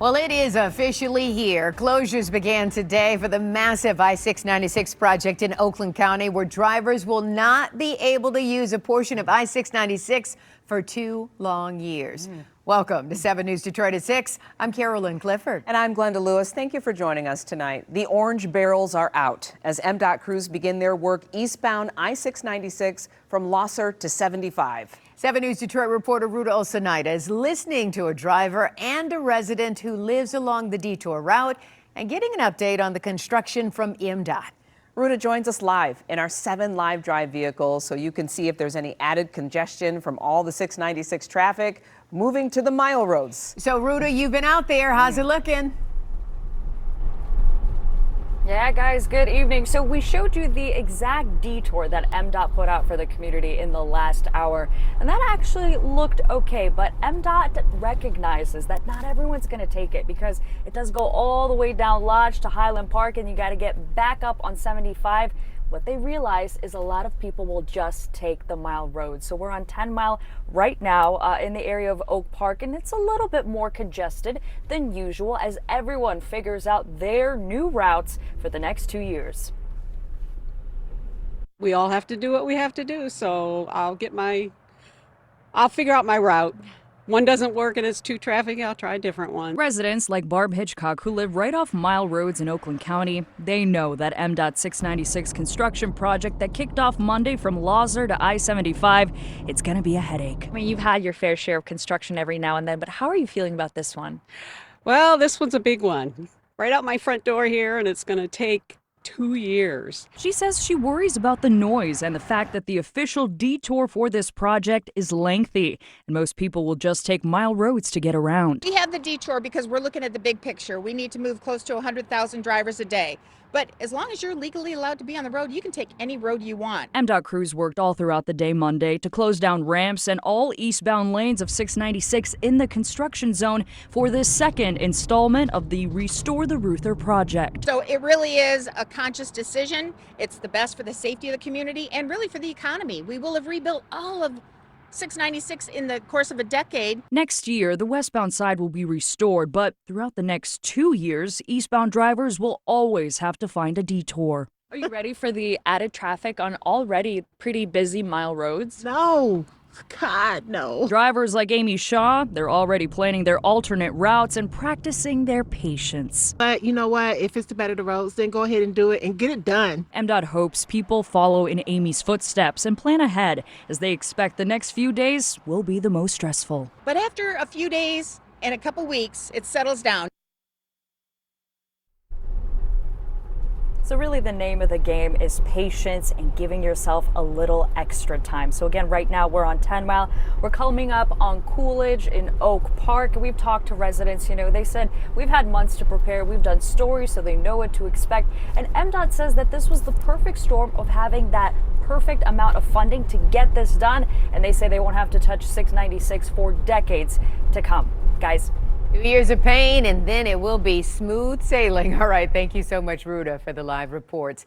Well, it is officially here. Closures began today for the massive I-696 project in Oakland County, where drivers will not be able to use a portion of I-696 for 2 long years. Welcome to 7 News Detroit at 6. I'm Carolyn Clifford. And I'm Glenda Lewis. Thank you for joining us tonight. The orange barrels are out as MDOT crews begin their work eastbound I-696 from Losser to 75. 7 News Detroit reporter Ruta Olsonida is listening to a driver and a resident who lives along the detour route and getting an update on the construction from MDOT. Ruta joins us live in our 7 Live Drive vehicles so you can see if there's any added congestion from all the 696 traffic moving to the mile roads. So Ruta, you've been out there. How's it looking? Yeah, guys, good evening. So we showed you the exact detour that MDOT put out for the community in the last hour, and that actually looked okay, but MDOT recognizes that not everyone's going to take it because it does go all the way down Lodge to Highland Park, and you got to get back up on 75. What they realize is a lot of people will just take the mile road. So we're on 10 Mile right now in the area of Oak Park, and it's a little bit more congested than usual as everyone figures out their new routes for the next 2 years. We all have to do what we have to do, so I'll figure out my route. One doesn't work and it's too traffic, I'll try a different one. Residents like Barb Hitchcock, who live right off mile roads in Oakland County, they know that MDOT 696 construction project that kicked off Monday from Losser to I-75, it's going to be a headache. I mean, you've had your fair share of construction every now and then, but how are you feeling about this one? Well, this one's a big one. Right out my front door here, and it's going to take 2 years. She says she worries about the noise and the fact that the official detour for this project is lengthy, and most people will just take mile roads to get around. We have the detour because we're looking at the big picture. We need to move close to 100,000 drivers a day. But as long as you're legally allowed to be on the road, you can take any road you want. MDOT crews worked all throughout the day Monday to close down ramps and all eastbound lanes of 696 in the construction zone for this second installment of the Restore the Ruther project. So it really is a conscious decision. It's the best for the safety of the community and really for the economy. We will have rebuilt all of 696 in the course of a decade. Next year, the westbound side will be restored, but throughout the next 2 years, eastbound drivers will always have to find a detour. Are you ready for the added traffic on already pretty busy mile roads? No. God, no. Drivers like Amy Shaw, they're already planning their alternate routes and practicing their patience. But you know what? If it's to better the roads, then go ahead and do it and get it done. MDOT hopes people follow in Amy's footsteps and plan ahead as they expect the next few days will be the most stressful. But after a few days and a couple weeks, it settles down. So really the name of the game is patience and giving yourself a little extra time. So again, right now we're on 10 Mile. We're coming up on Coolidge in Oak Park. We've talked to residents, they said we've had months to prepare. We've done stories so they know what to expect. And MDOT says that this was the perfect storm of having that perfect amount of funding to get this done. And they say they won't have to touch 696 for decades to come. Guys. 2 years of pain, and then it will be smooth sailing. All right, thank you so much, Ruta, for the live reports.